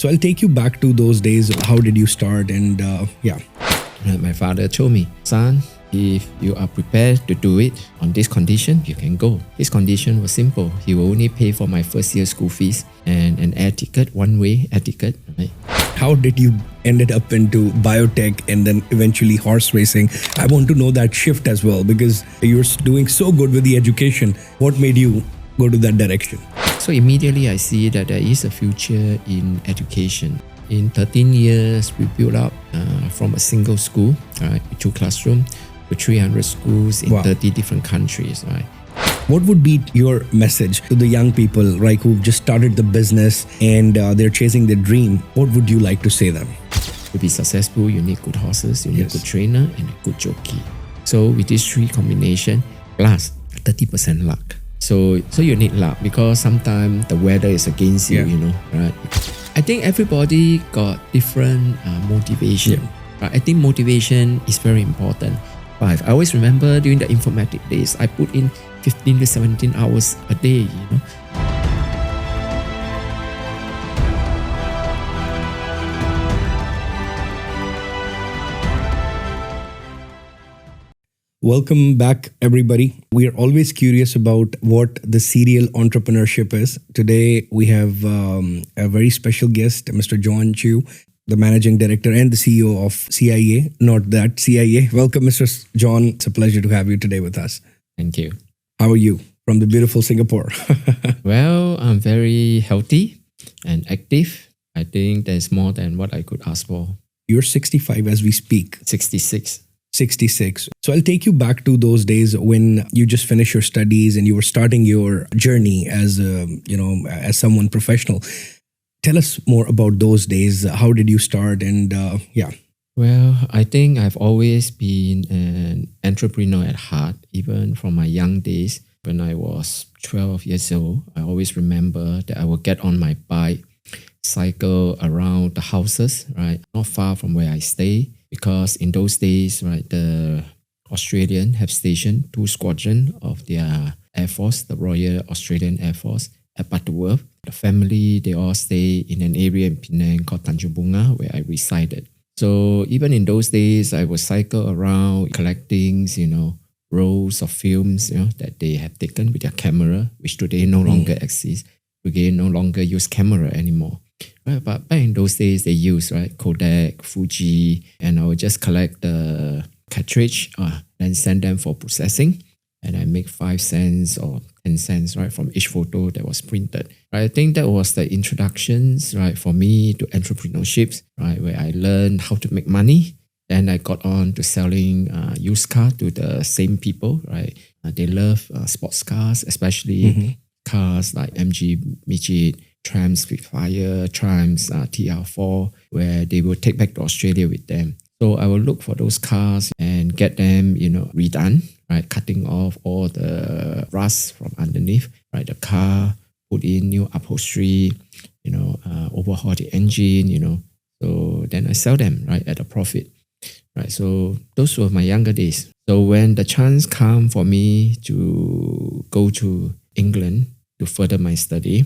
So I'll take you back to those days. How did you start? And My father told me, son, if you are prepared to do it on this condition, you can go. His condition was simple. He will only pay for my first year school fees and an air ticket, one-way air ticket. Right? How did you ended up into biotech and then eventually horse racing? I want to know that shift as well, because you're doing so good with the education. What made you go to that direction? So immediately I see that there is a future in education. In 13 years, we built up from a single school, right, 2 classrooms, to 300 schools in 30 different countries. Right? What would be your message to the young people, right, who've just started the business and they're chasing their dream? What would you like to say them? To be successful, you need good horses, you need a good trainer, and a good jockey. So with these 3 combination, plus 30% luck. So you need luck, because sometimes the weather is against you, right? I think everybody got different motivation. Right? I think motivation is very important. But I always remember during the Informatics days, I put in 15 to 17 hours a day, Welcome back, everybody. We are always curious about what the serial entrepreneurship is. Today, we have a very special guest, Mr. John Chu, the managing director and the CEO of CIA, not that CIA. Welcome, Mr. John. It's a pleasure to have you today with us. Thank you. How are you from the beautiful Singapore? Well, I'm very healthy and active. I think there's more than what I could ask for. You're 65 as we speak. 66. 66. So I'll take you back to those days when you just finished your studies and you were starting your journey as as someone professional. Tell us more about those days. How did you start? And Well, I think I've always been an entrepreneur at heart, even from my young days. When I was 12 years old, I always remember that I would get on my bike, cycle around the houses, right, not far from where I stay. Because in those days, right, the Australian have stationed 2 squadrons of their Air Force, the Royal Australian Air Force, at Butterworth. The family, they all stay in an area in Penang called Tanjung Bunga, where I resided. So even in those days, I would cycle around collecting, rolls of films, that they have taken with their camera, which today no longer exists. Today no longer use camera anymore. Right, but back in those days, they used Kodak, Fuji, and I would just collect the cartridge, then send them for processing, and I make 5 cents or 10 cents, right, from each photo that was printed. Right, I think that was the introductions, right, for me to entrepreneurship, right, where I learned how to make money. Then I got on to selling used cars to the same people, right. They love sports cars, especially cars like MG Midget, Trams Spitfire, Trams TR4, where they will take back to Australia with them. So I will look for those cars and get them, redone, right? Cutting off all the rust from underneath, right? The car, put in new upholstery, overhaul the engine, So then I sell them, right, at a profit, right? So those were my younger days. So when the chance came for me to go to England to further my study,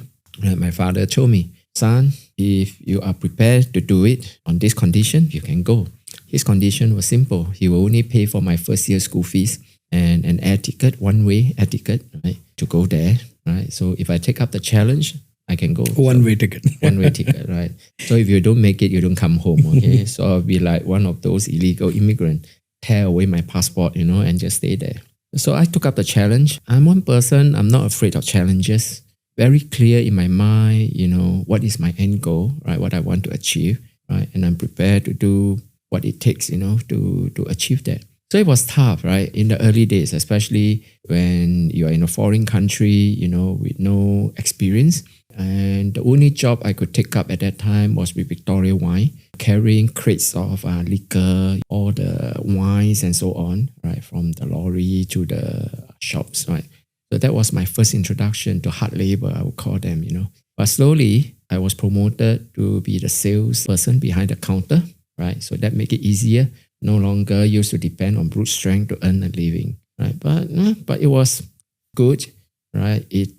my father told me, son, if you are prepared to do it on this condition, you can go. His condition was simple. He will only pay for my first year school fees and an air ticket, one-way air ticket, right, to go there, right? So if I take up the challenge, I can go. One-way ticket. One-way ticket, right? So if you don't make it, you don't come home, okay? So I'll be like one of those illegal immigrants, tear away my passport, and just stay there. So I took up the challenge. I'm one person, I'm not afraid of challenges. Very clear in my mind, what is my end goal, right? What I want to achieve, right? And I'm prepared to do what it takes, to achieve that. So it was tough, right? In the early days, especially when you're in a foreign country, with no experience. And the only job I could take up at that time was with Victoria Wine, carrying crates of liquor, all the wines and so on, right? From the lorry to the shops, right? So that was my first introduction to hard labor, I would call them, But slowly, I was promoted to be the salesperson behind the counter, right? So that made it easier. No longer used to depend on brute strength to earn a living, right? But it was good, right? It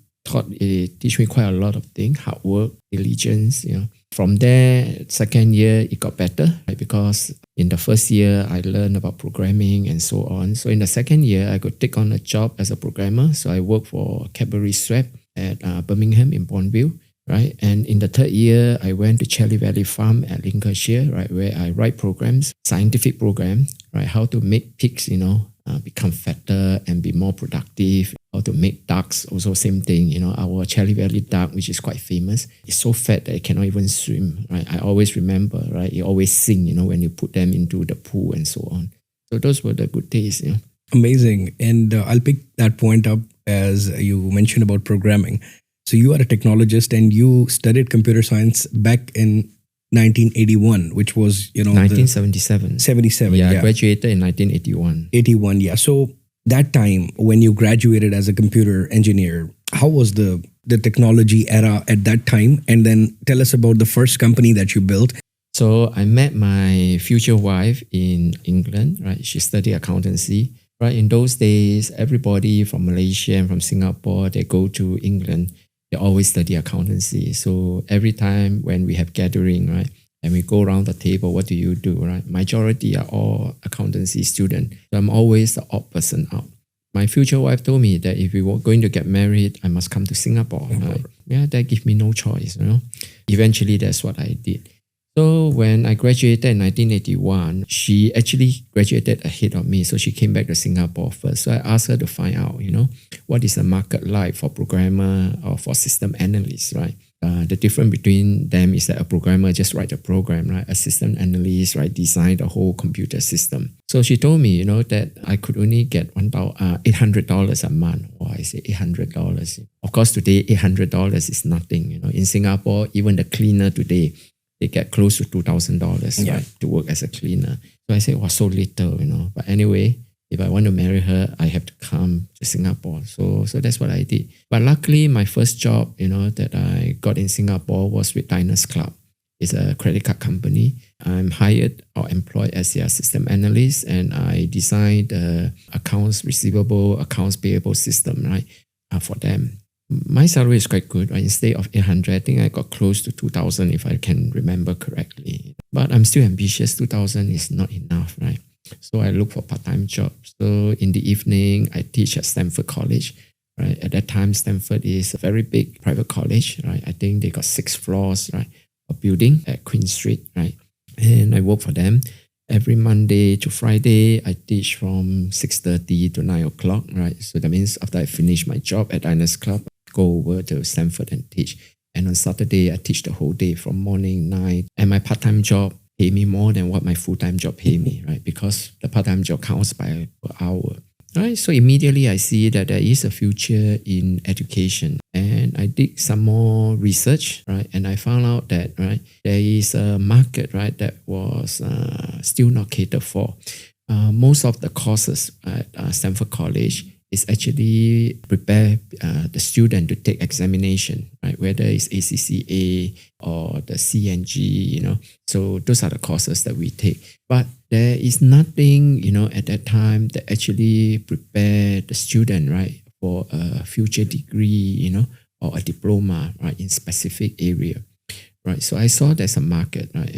it teach me quite a lot of things, hard work, diligence, From there, second year, it got better, right? Because in the first year, I learned about programming and so on. So in the second year, I could take on a job as a programmer. So I worked for Cadbury Swap at Birmingham in Bourneville, right? And in the third year, I went to Cherry Valley Farm at Lincolnshire, right? Where I write programs, scientific program, right? How to make pigs, become fatter and be more productive. How to make ducks, also same thing. Our Cherry Valley duck, which is quite famous, is so fat that it cannot even swim, right? I always remember, right? It always sing, when you put them into the pool and so on. So those were the good days, Amazing. And I'll pick that point up as you mentioned about programming. So you are a technologist and you studied computer science back in 1981, which was, 1977. 77. Yeah, I graduated in 1981. 81, yeah. So that time when you graduated as a computer engineer, how was the technology era at that time? And then tell us about the first company that you built. So I met my future wife in England, right? She studied accountancy. Right, in those days, everybody from Malaysia and from Singapore, they go to England. They always study accountancy. So every time when we have gathering, right, and we go around the table, what do you do, right? Majority are all accountancy students. So I'm always the odd person out. My future wife told me that if we were going to get married, I must come to Singapore. Right? Yeah, that gave me no choice, Eventually, that's what I did. So when I graduated in 1981, she actually graduated ahead of me. So she came back to Singapore first. So I asked her to find out, what is the market like for programmer or for system analysts, right? The difference between them is that a programmer just write a program, right? A system analyst, right, design the whole computer system. So she told me, that I could only get $800 a month. Oh, I say $800. Of course, today $800 is nothing. In Singapore, even the cleaner today, they get close to $2,000 right, to work as a cleaner. So I said, so little, But anyway, if I want to marry her, I have to come to Singapore. So that's what I did. But luckily, my first job, that I got in Singapore was with Diners Club. It's a credit card company. I'm hired or employed as their system analyst, and I designed the accounts receivable, accounts payable system, right, for them. My salary is quite good, right? Instead of 800, I think I got close to 2,000 if I can remember correctly. But I'm still ambitious. 2,000 is not enough, right? So I look for part-time jobs. So in the evening, I teach at Stanford College, right? At that time, Stanford is a very big private college, right? I think they got 6 floors, right? A building at Queen Street, right? And I work for them. Every Monday to Friday, I teach from 6:30 to 9 o'clock, right? So that means after I finish my job at Diners Club, go over to Stanford and teach. And on Saturday, I teach the whole day from morning, night. And my part-time job pay me more than what my full-time job pay me, right? Because the part-time job counts by per hour. Right? So immediately I see that there is a future in education. And I did some more research, right? And I found out that, right, there is a market, right, that was still not catered for. Most of the courses at Stanford College is actually prepare the student to take examination, right? Whether it's ACCA or the CNG, So those are the courses that we take. But there is nothing, at that time that actually prepare the student, right, for a future degree, or a diploma, right, in specific area. Right, so I saw there's a market, right,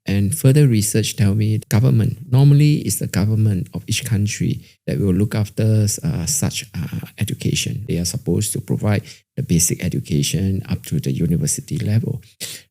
and further research tell me government, normally it's the government of each country that will look after such education. They are supposed to provide the basic education up to the university level.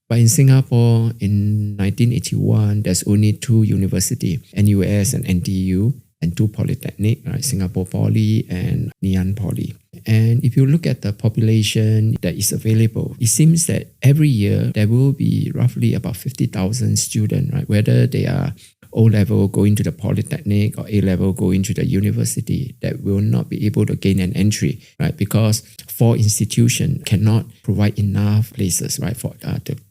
But in Singapore, in 1981, there's only 2 universities, NUS and NTU, and 2 polytechnic, right? Singapore Poly and Ngee Poly. And if you look at the population that is available, it seems that every year there will be roughly about 50,000 students, right? Whether they are O-level going to the polytechnic or A-level going to the university, that will not be able to gain an entry, right? Because 4 institutions cannot provide enough places, right, for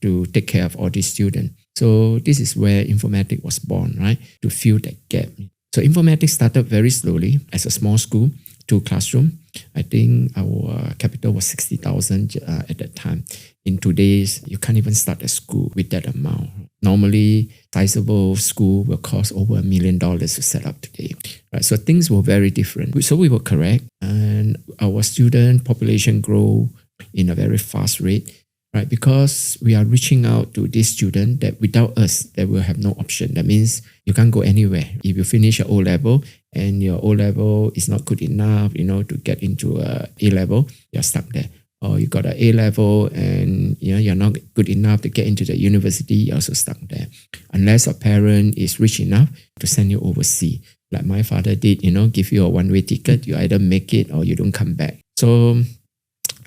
to take care of all these students. So this is where Informatics was born, right, to fill that gap. So Informatics started very slowly as a small school, 2 classrooms. I think our capital was 60,000 at that time. In today's, you can't even start a school with that amount. Normally, sizable school will cost over $1 million to set up today. Right? So things were very different. So we were correct, and our student population grew in a very fast rate, right? Because we are reaching out to this student that without us, they will have no option. That means you can't go anywhere. If you finish your O-level and your O-level is not good enough, to get into A-level, you're stuck there. Or you got an A-level and you're not good enough to get into the university, you're also stuck there. Unless a parent is rich enough to send you overseas. Like my father did, give you a one-way ticket, you either make it or you don't come back. So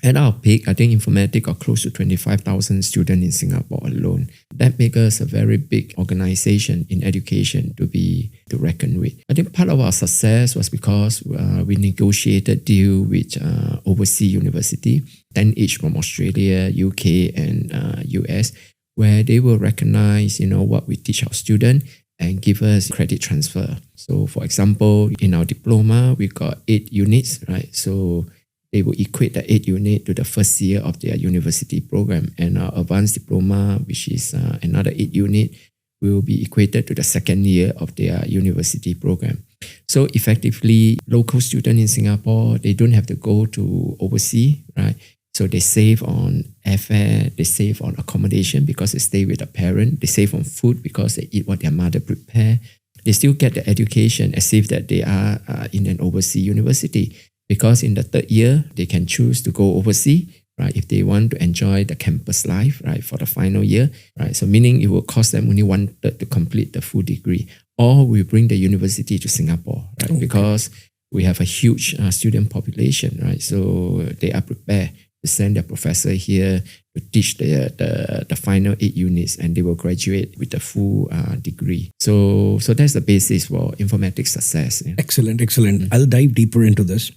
at our peak, I think Informatics got close to 25,000 students in Singapore alone. That makes us a very big organization in education to reckon with. I think part of our success was because we negotiated deal with overseas university, 10 each from Australia, UK and US, where they will recognize, what we teach our students and give us credit transfer. So for example, in our diploma, we got 8 units, right? So they will equate the 8 unit to the first year of their university program. And our advanced diploma, which is another 8 unit, will be equated to the second year of their university program. So effectively, local students in Singapore, they don't have to go to overseas, right? So they save on airfare, they save on accommodation because they stay with a parent, they save on food because they eat what their mother prepare. They still get the education as if that they are in an overseas university. Because in the third year, they can choose to go overseas, right? If they want to enjoy the campus life, right, for the final year, right? So meaning it will cost them only 1/3 to complete the full degree. Or we bring the university to Singapore, right? Okay. Because we have a huge student population, right? So they are prepared to send their professor here to teach the final 8 units, and they will graduate with a full degree. So that's the basis for Informatics success. Excellent. I'll dive deeper into this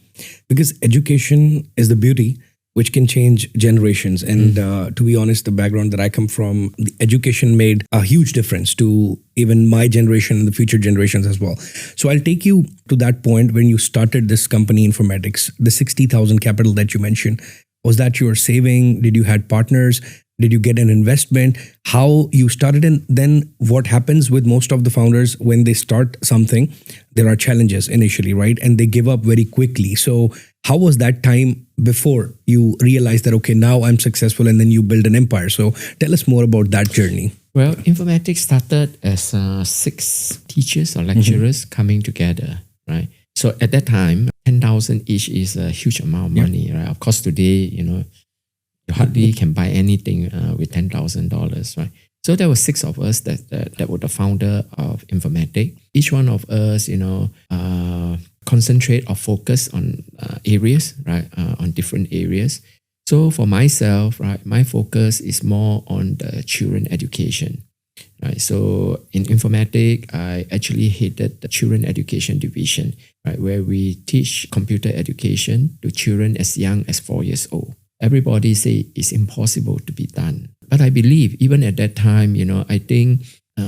because education is the beauty which can change generations. And to be honest, the background that I come from, the education made a huge difference to even my generation and the future generations as well. So I'll take you to that point when you started this company, Informatics, the 60,000 capital that you mentioned. Was that your saving? Did you had partners? Did you get an investment? How you started, and then what happens with most of the founders when they start something? There are challenges initially, right? And they give up very quickly. So how was that time before you realized that, okay, now I'm successful, and then you build an empire? So tell us more about that journey. Well, Informatics started as 6 teachers or lecturers coming together, right? So at that time, 10,000 each is a huge amount of money, right? Of course, today, you hardly can buy anything with $10,000, right? So there were 6 of us that were the founder of Informatics. Each one of us, concentrate or focus on areas, right? On different areas. So for myself, right, my focus is more on the children education. Right, so in Informatics, I actually headed the children education division, right, where we teach computer education to children as young as 4 years old. Everybody say it's impossible to be done. But I believe even at that time, I think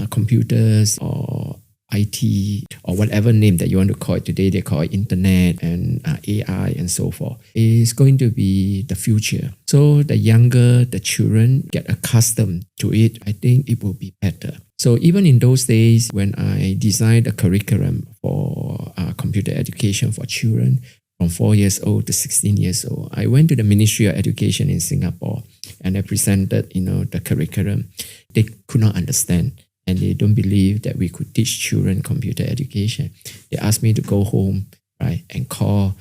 computers or IT or whatever name that you want to call it today, they call it internet and AI and so forth, is going to be the future. So the younger the children get accustomed to it, I think it will be better. So even in those days when I designed a curriculum for computer education for children from 4 years old to 16 years old, I went to the Ministry of Education in Singapore and I presented, the curriculum. They could not understand. And they don't believe that we could teach children computer education. They asked me to go home, right, and call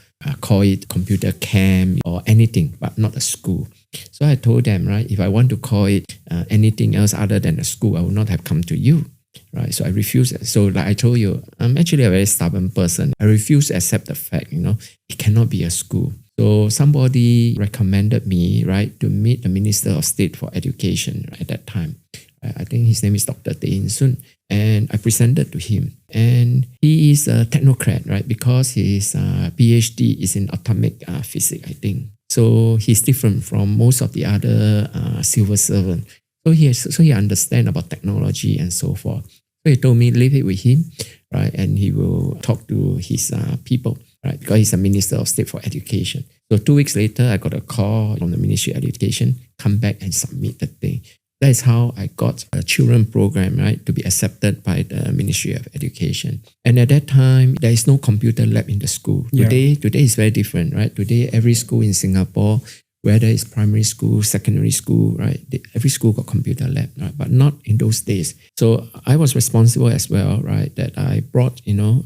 it computer camp or anything, but not a school. So I told them, right, if I want to call it anything else other than a school, I would not have come to you, right? So I refused it. So like I told you, I'm actually a very stubborn person. I refuse to accept the fact, it cannot be a school. So somebody recommended me, right, to meet the Minister of State for Education at that time. I think his name is Dr. Tein Sun. And I presented to him. And he is a technocrat, right? Because his PhD is in atomic physics, I think. So he's different from most of the other civil servants. So he understands about technology and so forth. So he told me, leave it with him, right? And he will talk to his people, right? Because he's a Minister of State for Education. So 2 weeks later, I got a call from the Ministry of Education, come back and submit the thing. That is how I got a children program, right, to be accepted by the Ministry of Education. And at that time, there is no computer lab in the school. Today is very different, right? Today, every school in Singapore whether it's primary school, secondary school, right? Every school got computer lab, right? But not in those days. So I was responsible as well, right? That I brought,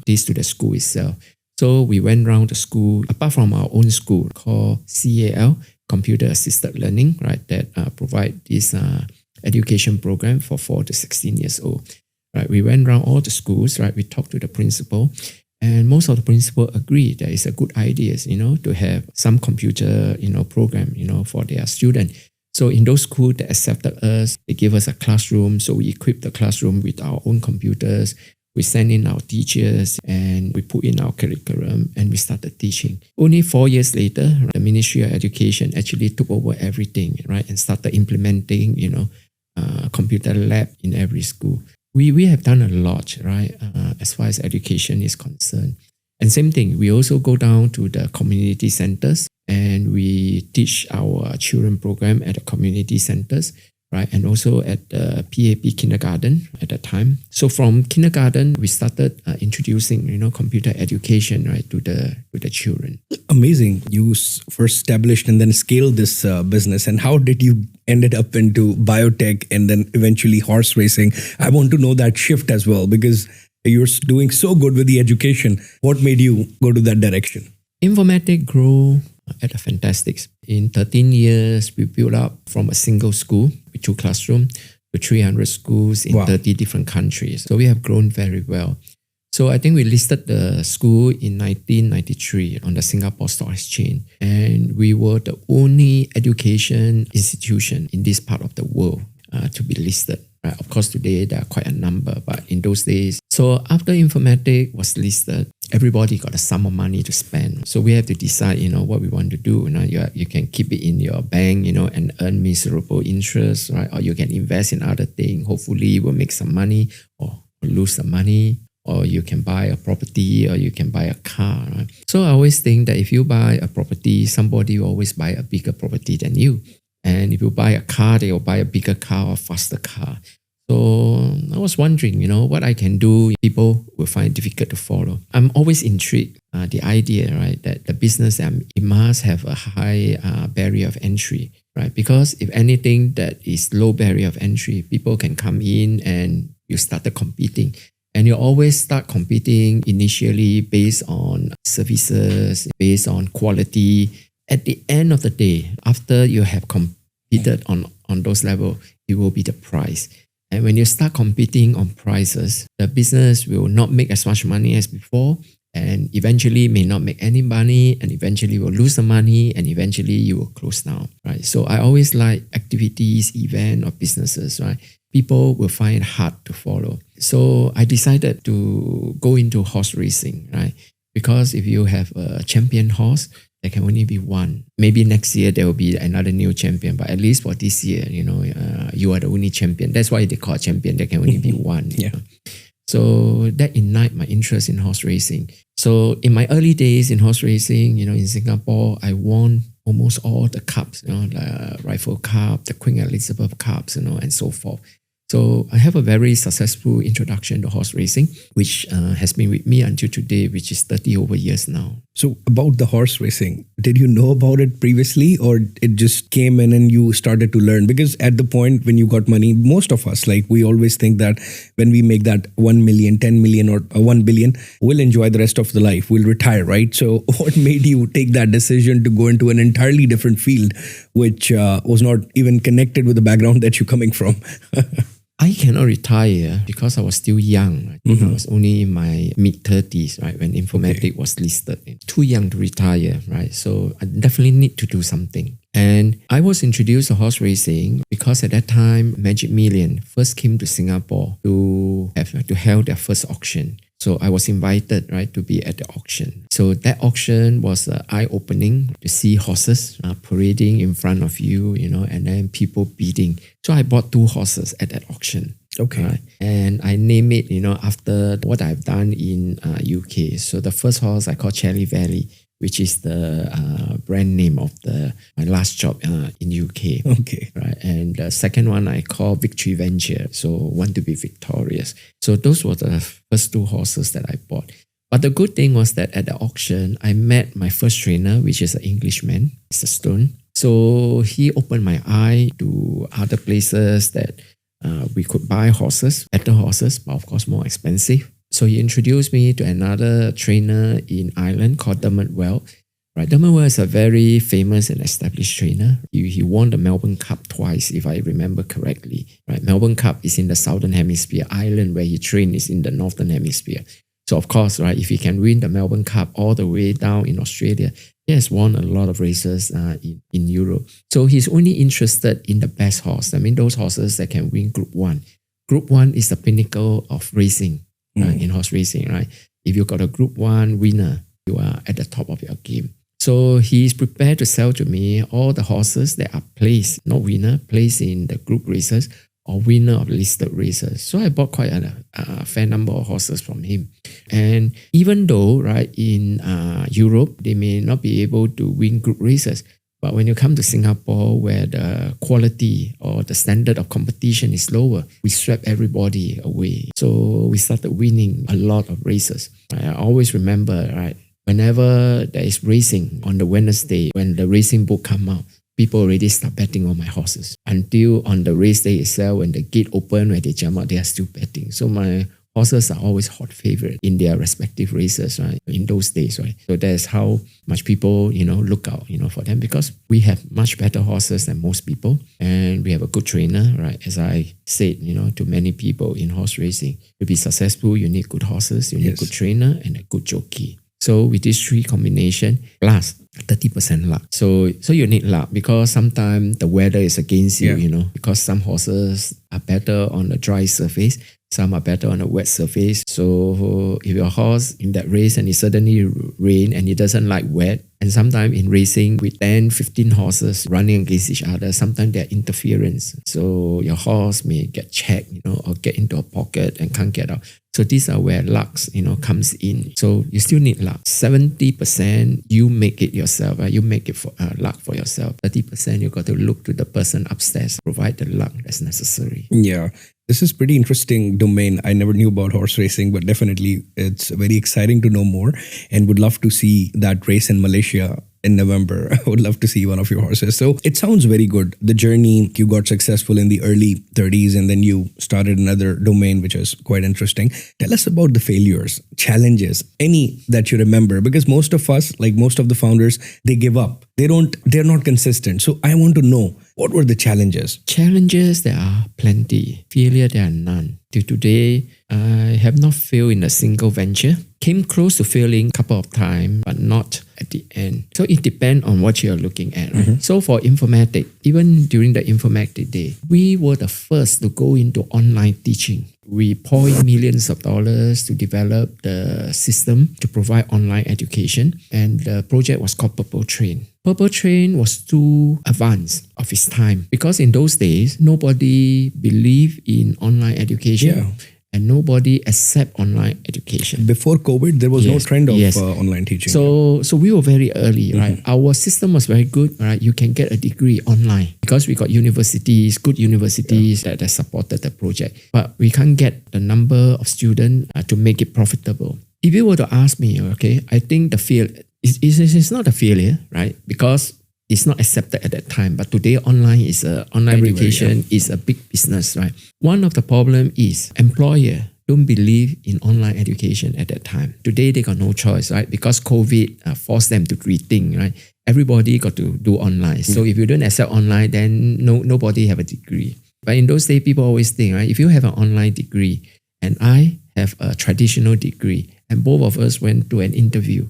this to the school itself. So we went around the school, apart from our own school called CAL, Computer Assisted Learning, right? That provide this education program for 4 to 16 years old, right? We went around all the schools, right? We talked to the principal, and most of the principal agree that it's a good idea, to have some computer, program, for their student. So in those schools that accepted us, they gave us a classroom. So we equipped the classroom with our own computers. We sent in our teachers and we put in our curriculum and we started teaching. Only 4 years later, the Ministry of Education actually took over everything, right? And started implementing, computer lab in every school. We have done a lot, right? As far as education is concerned. And same thing, we also go down to the community centers and we teach our children program at the community centers, right? And also at the PAP kindergarten at that time. So from kindergarten, we started introducing, computer education, right, to the children. Amazing. You first established and then scaled this business. And how did you ended up into biotech and then eventually horse racing? I want to know that shift as well, because you're doing so good with the education. What made you go to that direction? Informatics grew at a fantastic. In 13 years, we built up from a single school with 2 classrooms to 300 schools in 30 different countries. So we have grown very well. So I think we listed the school in 1993 on the Singapore Stock Exchange. And we were the only education institution in this part of the world to be listed. Right? Of course, today there are quite a number, but in those days. So after Informatics was listed, everybody got a sum of money to spend. So we have to decide, what we want to do. You can keep it in your bank, and earn miserable interest, right? Or you can invest in other things. Hopefully, you will make some money or lose some money. Or you can buy a property, or you can buy a car. Right? So I always think that if you buy a property, somebody will always buy a bigger property than you. And if you buy a car, they will buy a bigger car or faster car. So I was wondering, what I can do, people will find it difficult to follow. I'm always intrigued, the idea, right, that the business, it must have a high barrier of entry, right? Because if anything that is low barrier of entry, people can come in and you started competing. And you always start competing initially based on services, based on quality. At the end of the day, after you have competed on those levels, it will be the price. And when you start competing on prices, the business will not make as much money as before, and eventually may not make any money, and eventually will lose the money, and eventually you will close down, right? So I always like activities, event, or businesses, right? People will find it hard to follow. So I decided to go into horse racing, right? Because if you have a champion horse, there can only be one. Maybe next year there will be another new champion, but at least for this year, you are the only champion. That's why they call it champion. There can only be one. Yeah. So that ignited my interest in horse racing. So in my early days in horse racing, in Singapore, I won almost all the cups, the Rifle Cup, the Queen Elizabeth Cups, and so forth. So I have a very successful introduction to horse racing, which has been with me until today, which is 30 over years now. So about the horse racing, did you know about it previously, or it just came in and you started to learn? Because at the point when you got money, most of us, we always think that when we make that 1 million, 10 million or 1 billion, we'll enjoy the rest of the life. We'll retire, right? So what made you take that decision to go into an entirely different field, which was not even connected with the background that you're coming from? I cannot retire because I was still young. I was only in my mid-30s, right, when Informatics was listed. Too young to retire, right? So I definitely need to do something. And I was introduced to horse racing because at that time, Magic Million first came to Singapore to hold their first auction. So I was invited, right, to be at the auction. So that auction was eye-opening to see horses parading in front of you, and then people bidding. So I bought 2 horses at that auction. Okay. Right? And I named it, after what I've done in UK. So the first horse I called Cherry Valley, which is the brand name of my last job in UK. Okay. Right. And the second one I call Victory Venture. So want to be victorious. So those were the first 2 horses that I bought. But the good thing was that at the auction, I met my first trainer, which is an Englishman, Mr. Stone. So he opened my eye to other places that we could buy horses, better horses, but of course more expensive. So he introduced me to another trainer in Ireland called Dermot Well. Right, Dermot Well is a very famous and established trainer. He won the Melbourne Cup twice, if I remember correctly. Right, Melbourne Cup is in the Southern Hemisphere. Ireland, where he trained, is in the Northern Hemisphere. So of course, right, if he can win the Melbourne Cup all the way down in Australia, he has won a lot of races in Europe. So he's only interested in the best horse. I mean, those horses that can win Group 1. Group 1 is the pinnacle of racing, right, in horse racing, right? If you got a Group 1 winner, you are at the top of your game. So he's prepared to sell to me all the horses that are placed, not winner, placed in the group races or winner of listed races. So I bought quite a fair number of horses from him. And even though, right, in Europe, they may not be able to win group races, but when you come to Singapore, where the quality or the standard of competition is lower, we swept everybody away. So we started winning a lot of races. I always remember, right, whenever there is racing on the Wednesday, when the racing book come out, people already start betting on my horses. Until on the race day itself, when the gate open, when they jump out, they are still betting. So my horses are always hot favorite in their respective races, right? In those days, right? So that's how much people, look out, for them, because we have much better horses than most people, and we have a good trainer, right? As I said, to many people in horse racing, to be successful, you need good horses, you need a good trainer and a good jockey. So with these three combination, plus 30% luck. So you need luck, because sometimes the weather is against you, because some horses are better on a dry surface, some are better on a wet surface. So if your horse in that race and it suddenly rain and it doesn't like wet, and sometimes in racing with 10, 15 horses running against each other, sometimes there are interference. So your horse may get checked, or get into a pocket and can't get out. So these are where luck, comes in. So you still need luck. 70% you make it yourself. Right? You make it for luck for yourself. 30% you got to look to the person upstairs, provide the luck that's necessary. Yeah. This is pretty interesting domain. I never knew about horse racing, but definitely it's very exciting to know more, and would love to see that race in Malaysia in November. I would love to see one of your horses. So it sounds very good. The journey, you got successful in the early 30s and then you started another domain, which is quite interesting. Tell us about the failures, challenges, any that you remember, because most of us, like most of the founders, they give up. They're not consistent. So I want to know, what were the challenges? Challenges, there are plenty. Failure, there are none. Till today, I have not failed in a single venture. Came close to failing a couple of times, but not at the end. So it depends on what you're looking at. Right? So for Informatics, even during the Informatics day, we were the first to go into online teaching. We poured in millions of dollars to develop the system to provide online education, and the project was called Purple Train. Purple Train was too advanced of its time, because in those days, nobody believed in online education. And nobody accept online education. Before COVID, there was no trend of online teaching. So we were very early, right? Our system was very good, right? You can get a degree online because we got universities, good universities that supported the project. But we can't get the number of students to make it profitable. If you were to ask me, okay, I think the field is not a failure, right? Because it's not accepted at that time, but today online education is a big business, right? One of the problem is employer don't believe in online education at that time. Today they got no choice, right? Because COVID forced them to rethink, right? Everybody got to do online. So if you don't accept online, then nobody have a degree. But in those days, people always think, right? If you have an online degree and I have a traditional degree, and both of us went to an interview,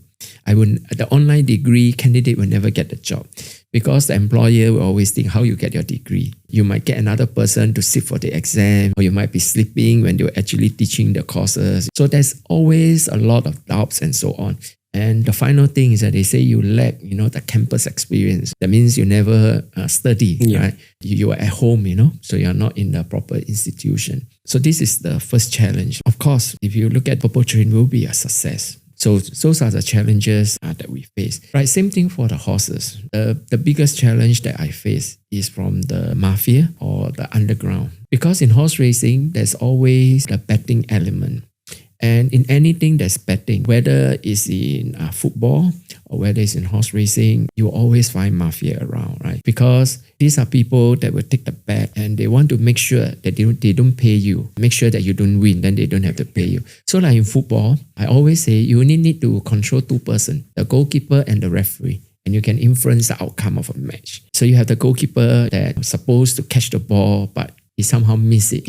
the online degree candidate will never get the job, because the employer will always think how you get your degree. You might get another person to sit for the exam, or you might be sleeping when you're actually teaching the courses. So there's always a lot of doubts and so on. And the final thing is that they say you lack, the campus experience. That means you never study, right? You are at home, so you're not in the proper institution. So this is the first challenge. Of course, if you look at Purple Train, will be a success. So those are the challenges that we face. Right, same thing for the horses. The biggest challenge that I face is from the Mafia or the underground. Because in horse racing, there's always the betting element. And in anything that's betting, whether it's in football or whether it's in horse racing, you always find mafia around, right? Because these are people that will take the bet and they want to make sure that they don't pay you, make sure that you don't win, then they don't have to pay you. So like in football, I always say you only need to control two persons, the goalkeeper and the referee. And you can influence the outcome of a match. So you have the goalkeeper that's supposed to catch the ball, but he somehow miss it,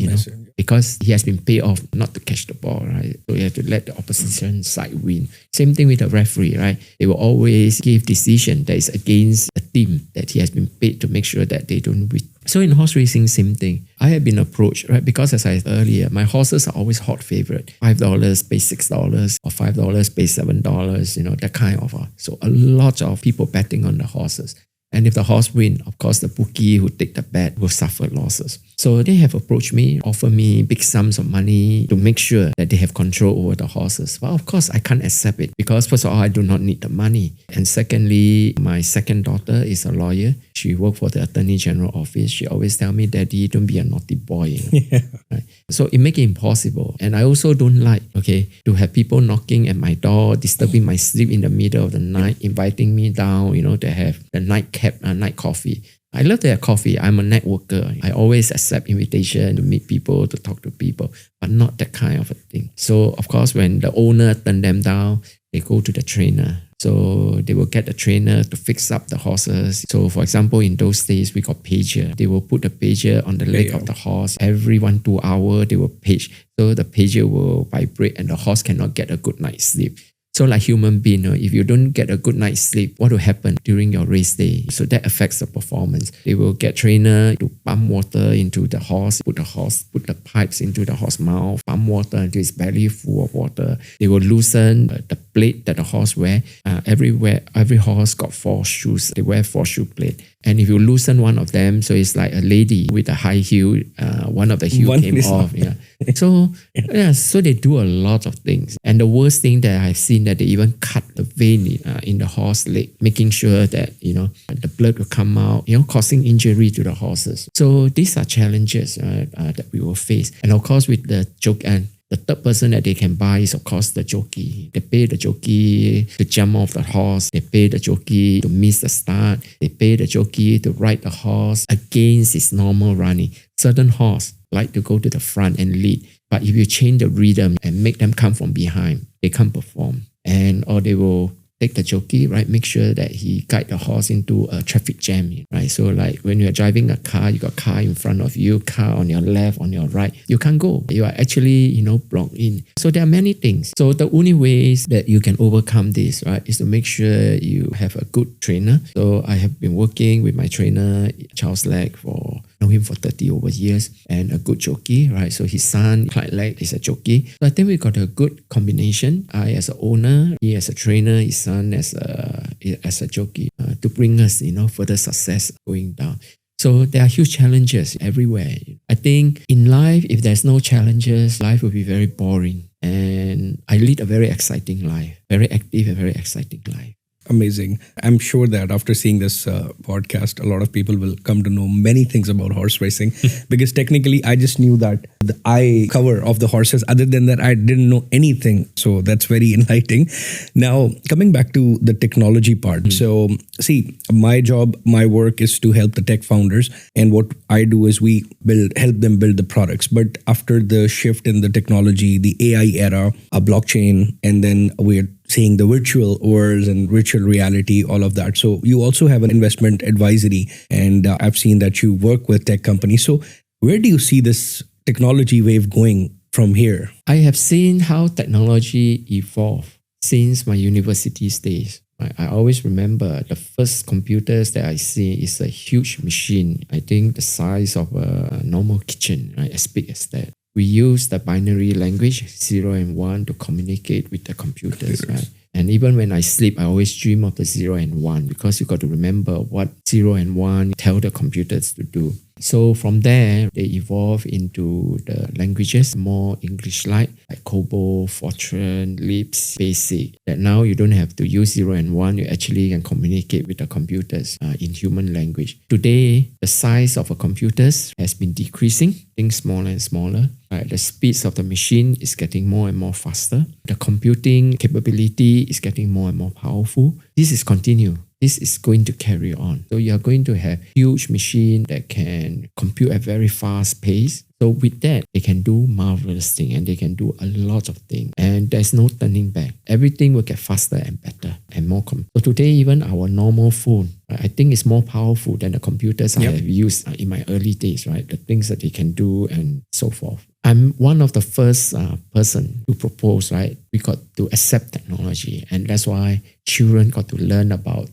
because he has been paid off not to catch the ball, right? So you have to let the opposition side win. Same thing with the referee, right? They will always give decision that is against a team that he has been paid to make sure that they don't win. So in horse racing, same thing. I have been approached, right? Because as I said earlier, my horses are always hot favorite. $5 pay $6 or $5 pay $7, that kind of. So a lot of people betting on the horses. And if the horse win, of course, the bookie who take the bet will suffer losses. So they have approached me, offer me big sums of money to make sure that they have control over the horses. Well, of course, I can't accept it because first of all, I do not need the money. And secondly, my second daughter is a lawyer. She worked for the Attorney General office. She always tell me, Daddy, don't be a naughty boy. Right? So it make it impossible. And I also don't like, to have people knocking at my door, disturbing my sleep in the middle of the night, inviting me down, to have the night coffee. I love to have coffee. I'm a networker. I always accept invitation to meet people, to talk to people, but not that kind of a thing. So of course, when the owner turned them down, they go to the trainer. So they will get the trainer to fix up the horses. So for example, in those days, we got pager. They will put the pager on the leg of the horse. Every 1-2 hours, they will page. So the pager will vibrate and the horse cannot get a good night's sleep. So like human being, if you don't get a good night's sleep, what will happen during your race day? So that affects the performance. They will get trainer to pump water into the horse, put the pipes into the horse mouth, pump water until it's belly full of water. They will loosen the plate that the horse wear. Every horse got 4 shoes. They wear 4 shoe plate. And if you loosen one of them, so it's like a lady with a high heel, one of the heel came off. So they do a lot of things. And the worst thing that I've seen, that they even cut the vein in the horse leg, making sure that, the blood will come out, causing injury to the horses. So these are challenges that we will face. And of course, with the joke and the third person that they can buy is, of course, the jockey. They pay the jockey to jump off the horse. They pay the jockey to miss the start. They pay the jockey to ride the horse against his normal running. Certain horse like to go to the front and lead. But if you change the rhythm and make them come from behind, they can't perform. Or they will take the jockey, right? Make sure that he guide the horse into a traffic jam, right? So like when you're driving a car, you got car in front of you, car on your left, on your right. You can't go. You are actually, blocked in. So there are many things. So the only ways that you can overcome this, right, is to make sure you have a good trainer. So I have been working with my trainer, Charles Legg, know him for 30 over years, and a good jockey, right? So his son, Clyde Legg, is a jockey. So I think we got a good combination. I as an owner, he as a trainer, his son as a jockey, to bring us, further success going down. So there are huge challenges everywhere. I think in life, if there's no challenges, life will be very boring. And I lead a very exciting life, very active and very exciting life. Amazing. I'm sure that after seeing this podcast, a lot of people will come to know many things about horse racing because technically I just knew that the eye cover of the horses. Other than that, I didn't know anything. So that's very enlightening. Now, coming back to the technology part. So see, my job, my work is to help the tech founders. And what I do is we help them build the products. But after the shift in the technology, the AI era, a blockchain, and then we're seeing the virtual worlds and virtual reality, all of that. So you also have an investment advisory, and I've seen that you work with tech companies. So where do you see this technology wave going from here? I have seen how technology evolved since my university days. I always remember the first computers that I see is a huge machine. I think the size of a normal kitchen, right? As big as that. We use the binary language, 0 and 1, to communicate with the computers, right? And even when I sleep, I always dream of the 0 and 1 because you got to remember what 0 and 1 tell the computers to do. So from there, they evolve into the languages, more English-like COBOL, Fortran, Lisp, BASIC. That now you don't have to use 0 and 1, you actually can communicate with the computers in human language. Today, the size of a computers has been decreasing, getting smaller and smaller. Right? The speeds of the machine is getting more and more faster. The computing capability is getting more and more powerful. This is continue. This is going to carry on. So you are going to have huge machine that can compute at very fast pace. So with that, they can do marvelous things and they can do a lot of things. And there's no turning back. Everything will get faster and better and more. So today, even our normal phone, I think it's more powerful than the computers I have used in my early days, right? The things that they can do and so forth. I'm one of the first person to propose, right? We got to accept technology. And that's why children got to learn about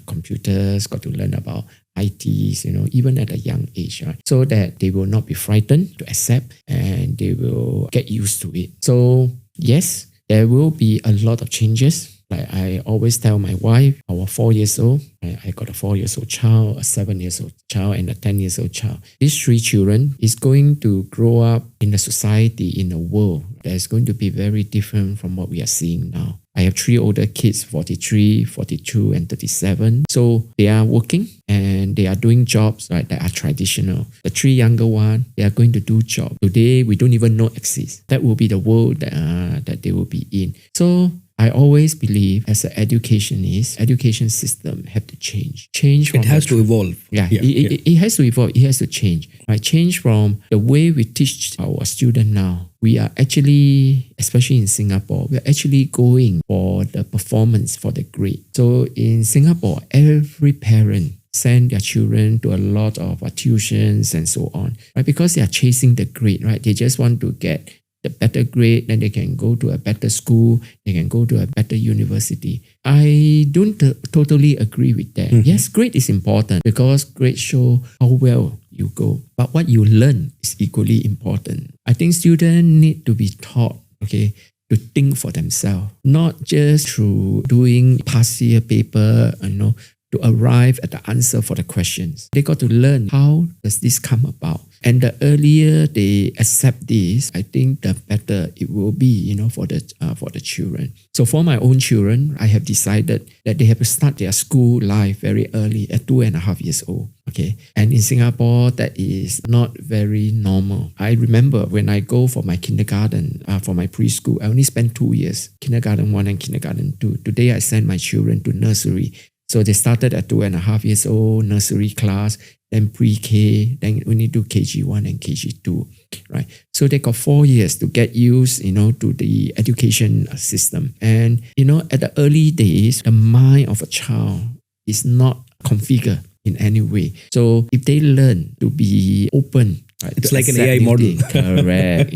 computers, got to learn about ITs, even at a young age, right? So that they will not be frightened to accept and they will get used to it. So yes, there will be a lot of changes. Like I always tell my wife, our 4 years old, I got a 4-year-old child, a 7-year-old child, and a 10-year-old child. These 3 children is going to grow up in a society, in a world that is going to be very different from what we are seeing now. I have 3 older kids, 43, 42, and 37. So they are working and they are doing jobs, right, that are traditional. The 3 younger ones, they are going to do jobs today we don't even know exist. That will be the world that they will be in. So I always believe as an educationist, education system have to change. It has to evolve. It has to evolve. It has to change. Right? Change from the way we teach our student now. We are actually, especially in Singapore, we are actually going for the performance, for the grade. So in Singapore, every parent send their children to a lot of tuitions and so on, right? Because they are chasing the grade, right? They just want to get the better grade, then they can go to a better school, they can go to a better university. I don't totally agree with that. Mm-hmm. Yes, grade is important because grades show how well you go. But what you learn is equally important. I think students need to be taught, to think for themselves, not just through doing past year paper, to arrive at the answer for the questions. They got to learn how does this come about. And the earlier they accept this, I think the better it will be, for the children. So for my own children, I have decided that they have to start their school life very early at 2.5 years old. Okay. And in Singapore, that is not very normal. I remember when I go for my kindergarten, for my preschool, I only spent 2 years, kindergarten 1 and kindergarten 2. Today, I send my children to nursery. So they started at 2.5 years old, nursery class, then pre-K, then we need to do KG1 and KG2, right? So they got 4 years to get used, to the education system. And, at the early days, the mind of a child is not configured in any way. So if they learn to be open, right, it's like an AI model. Correct,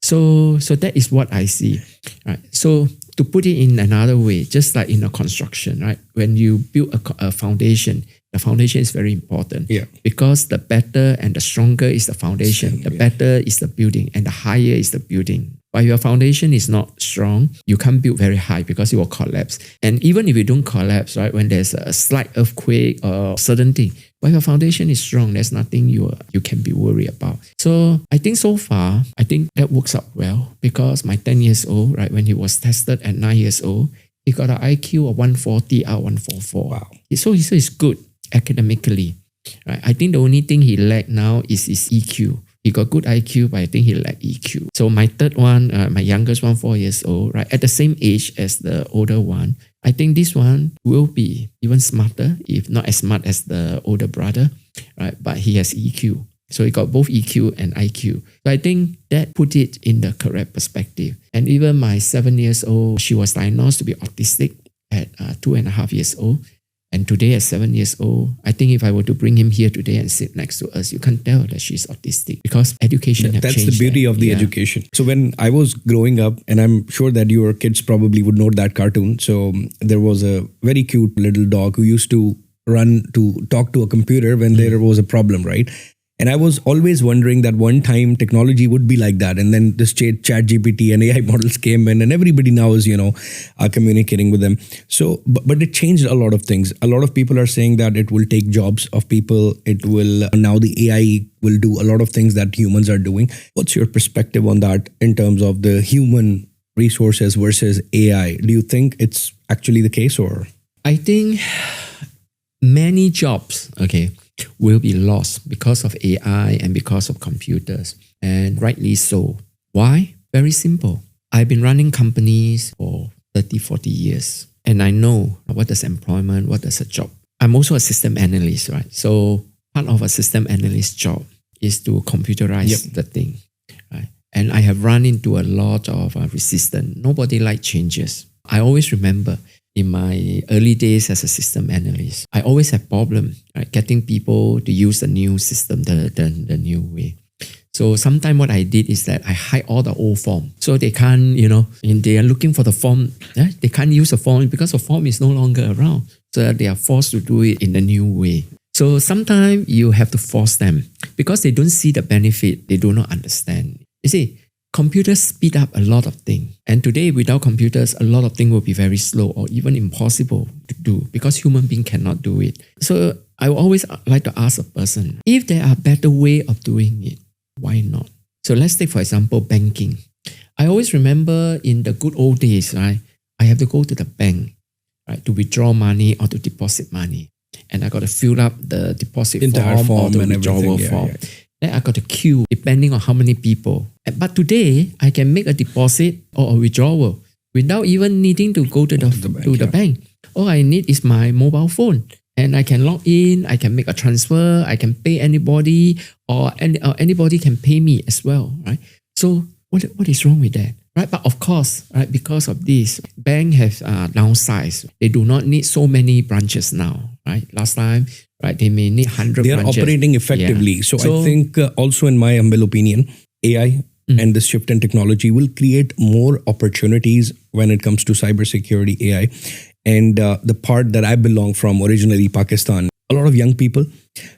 So that is what I see, right? So to put it in another way, just like in a construction, right? When you build a foundation, the foundation is very important. Yeah. Because the better and the stronger is the foundation, the better is the building and the higher is the building. But if your foundation is not strong, you can't build very high because it will collapse. And even if you don't collapse, right, when there's a slight earthquake or certain thing, but if your foundation is strong, there's nothing you can be worried about. So I think so far, that works out well because my 10 years old, right, when he was tested at 9 years old, he got an IQ of 140 out of 144. Wow. So he's good academically. Right? I think the only thing he lacked now is his EQ. He got good IQ, but I think he lacked EQ. So my third one, my youngest one, 4 years old, right, at the same age as the older one, I think this one will be even smarter, if not as smart as the older brother, right? But he has EQ. So he got both EQ and IQ. So I think that put it in the correct perspective. And even my 7 years old, she was diagnosed to be autistic at 2.5 years old. And today at 7 years old, I think if I were to bring him here today and sit next to us, you can't tell that she's autistic because education have That's changed. The beauty of the education. So when I was growing up, and I'm sure that your kids probably would know that cartoon. So there was a very cute little dog who used to run to talk to a computer when there was a problem, right? And I was always wondering that one time technology would be like that. And then this chat GPT and AI models came in and everybody now is, communicating with them. So, but it changed a lot of things. A lot of people are saying that it will take jobs of people. It will, now the AI will do a lot of things that humans are doing. What's your perspective on that in terms of the human resources versus AI? Do you think it's actually the case or? I think many jobs, okay, will be lost because of AI and because of computers. And rightly so. Why? Very simple. I've been running companies for 30, 40 years. And I know what is employment, what is a job. I'm also a system analyst, right? So part of a system analyst job is to computerize the thing, right? And I have run into a lot of resistance. Nobody likes changes. I always remember in my early days as a system analyst, I always have problem, right, getting people to use the new system, the new way. So sometimes what I did is that I hide all the old form. So they can't, and they are looking for the form. They can't use the form because the form is no longer around. So they are forced to do it in the new way. So sometimes you have to force them because they don't see the benefit. They do not understand. You see, computers speed up a lot of things. And today, without computers, a lot of things will be very slow or even impossible to do because human being cannot do it. So I will always like to ask a person, if there are better way of doing it, why not? So let's take, for example, banking. I always remember in the good old days, right? I have to go to the bank, right, to withdraw money or to deposit money. And I got to fill up the deposit entire form or the and withdrawal everything. form. Then I got to queue depending on how many people. But today, I can make a deposit or a withdrawal without even needing to go to the bank. All I need is my mobile phone. And I can log in, I can make a transfer, I can pay anybody, or anybody can pay me as well, right? So what is wrong with that, right? But of course, right, because of this, bank have downsized. They do not need so many branches now, right? Last time, right, they may need 100 They are branches. operating effectively. Yeah. So I think also in my humble opinion, AI and this shift in technology will create more opportunities when it comes to cybersecurity AI. And the part that I belong from, originally Pakistan, a lot of young people,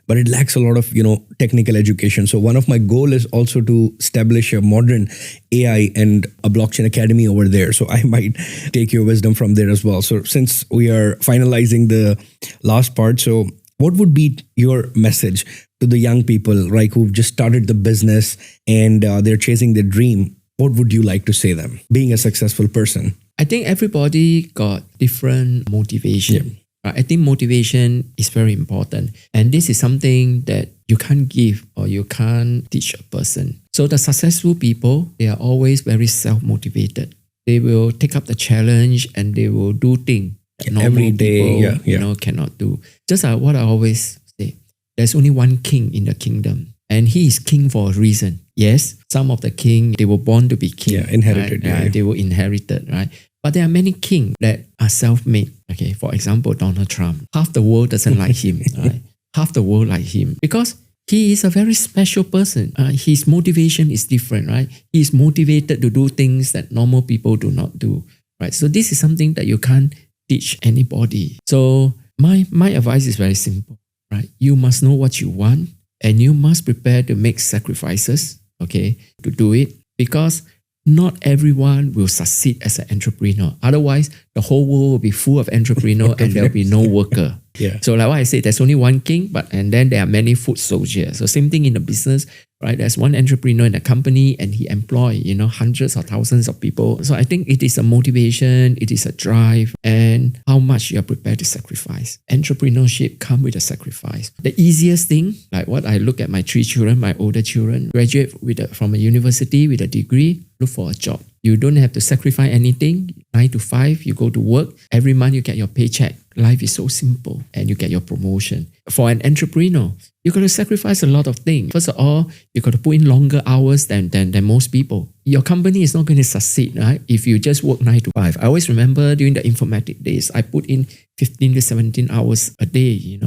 but it lacks a lot of, technical education. So one of my goal is also to establish a modern AI and a blockchain academy over there. So I might take your wisdom from there as well. So since we are finalizing the last part, so what would be your message to the young people, right, who've just started the business and they're chasing their dream? What would you like to say them, being a successful person? I think everybody got different motivation. I think motivation is very important. And this is something that you can't give or you can't teach a person. So the successful people, they are always very self-motivated. They will take up the challenge and they will do things that normal every day people cannot do. Just like what I always say, there's only one king in the kingdom. And he is king for a reason. Yes, some of the king, they were born to be king. Yeah, inherited. Right? They were inherited, right? But there are many kings that are self-made. Okay, for example, Donald Trump. Half the world doesn't like him, right? Half the world like him because he is a very special person. His motivation is different, right? He is motivated to do things that normal people do not do, right? So this is something that you can't teach anybody. So my advice is very simple, right? You must know what you want and you must prepare to make sacrifices, okay, to do it because not everyone will succeed as an entrepreneur. Otherwise, the whole world will be full of entrepreneurs and there will be no worker. Yeah. So like what I said, there's only one king, and then there are many foot soldiers. So same thing in the business, right? There's one entrepreneur in a company and he employs, hundreds or thousands of people. So I think it is a motivation, it is a drive, and how much you are prepared to sacrifice. Entrepreneurship comes with a sacrifice. The easiest thing, like what I look at my 3 children, my older children, graduate from a university with a degree, look for a job. You don't have to sacrifice anything. 9 to 5, you go to work. Every month you get your paycheck. Life is so simple and you get your promotion. For an entrepreneur, you got to sacrifice a lot of things. First of all, you got to put in longer hours than most people. Your company is not going to succeed, right? If you just work 9 to 5. I always remember during the Informatics days, I put in 15 to 17 hours a day,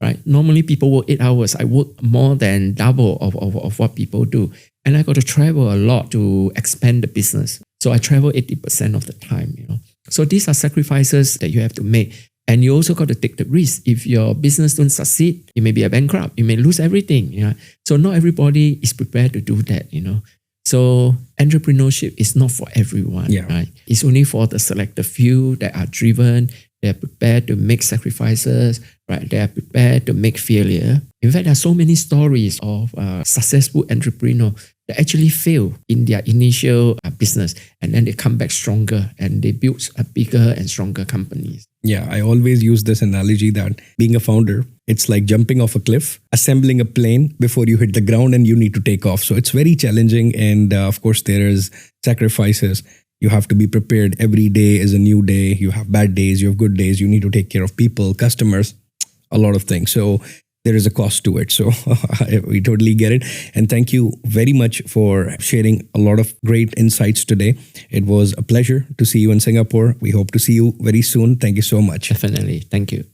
right? Normally people work 8 hours. I work more than double of what people do. And I got to travel a lot to expand the business. So I travel 80% of the time, So these are sacrifices that you have to make. And you also got to take the risk. If your business don't succeed, you may be a bankrupt. You may lose everything. So not everybody is prepared to do that, So entrepreneurship is not for everyone, right? It's only for the selected few that are driven, they are prepared to make sacrifices, right? They are prepared to make failure. In fact, there are so many stories of successful entrepreneurs that actually fail in their initial business and then they come back stronger and they build a bigger and stronger companies. Yeah, I always use this analogy that being a founder, it's like jumping off a cliff, assembling a plane before you hit the ground and you need to take off. So it's very challenging. And of course, there is sacrifices. You have to be prepared. Every day is a new day. You have bad days, you have good days. You need to take care of people, customers, a lot of things. So there is a cost to it. So we totally get it. And thank you very much for sharing a lot of great insights today. It was a pleasure to see you in Singapore. We hope to see you very soon. Thank you so much. Definitely. Thank you.